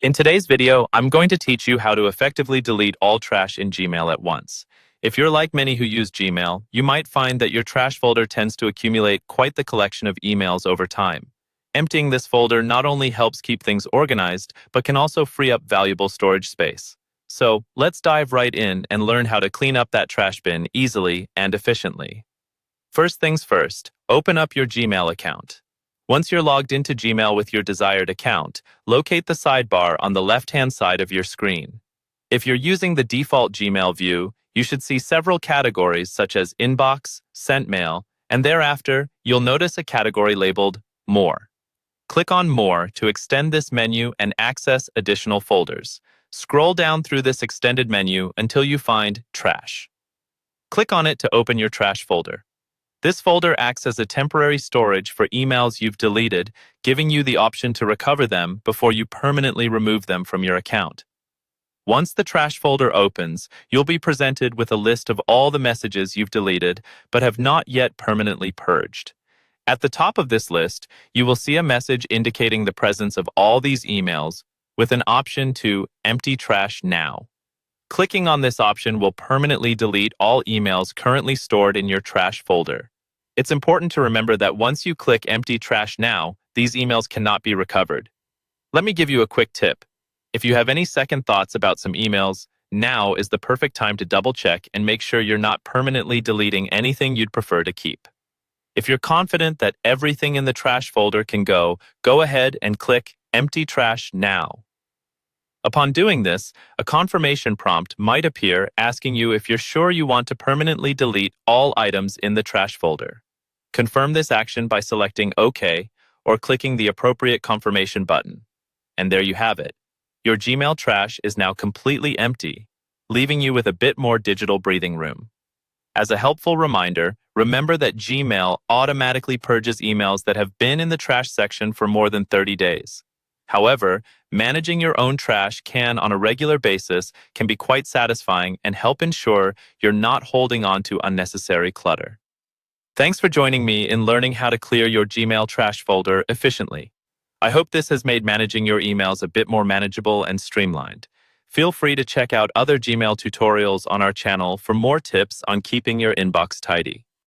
In today's video, I'm going to teach you how to effectively delete all trash in Gmail at once. If you're like many who use Gmail, you might find that your trash folder tends to accumulate quite the collection of emails over time. Emptying this folder not only helps keep things organized, but can also free up valuable storage space. So, let's dive right in and learn how to clean up that trash bin easily and efficiently. First things first, open up your Gmail account. Once you're logged into Gmail with your desired account, locate the sidebar on the left-hand side of your screen. If you're using the default Gmail view, you should see several categories such as Inbox, Sent Mail, and thereafter, you'll notice a category labeled More. Click on More to extend this menu and access additional folders. Scroll down through this extended menu until you find Trash. Click on it to open your trash folder. This folder acts as a temporary storage for emails you've deleted, giving you the option to recover them before you permanently remove them from your account. Once the trash folder opens, you'll be presented with a list of all the messages you've deleted but have not yet permanently purged. At the top of this list, you will see a message indicating the presence of all these emails with an option to Empty Trash Now. Clicking on this option will permanently delete all emails currently stored in your trash folder. It's important to remember that once you click Empty Trash Now, these emails cannot be recovered. Let me give you a quick tip. If you have any second thoughts about some emails, now is the perfect time to double-check and make sure you're not permanently deleting anything you'd prefer to keep. If you're confident that everything in the trash folder can go ahead and click Empty Trash Now. Upon doing this, a confirmation prompt might appear asking you if you're sure you want to permanently delete all items in the trash folder. Confirm this action by selecting OK or clicking the appropriate confirmation button. And there you have it. Your Gmail trash is now completely empty, leaving you with a bit more digital breathing room. As a helpful reminder, remember that Gmail automatically purges emails that have been in the trash section for more than 30 days. However, managing your own trash on a regular basis can be quite satisfying and help ensure you're not holding on to unnecessary clutter. Thanks for joining me in learning how to clear your Gmail trash folder efficiently. I hope this has made managing your emails a bit more manageable and streamlined. Feel free to check out other Gmail tutorials on our channel for more tips on keeping your inbox tidy.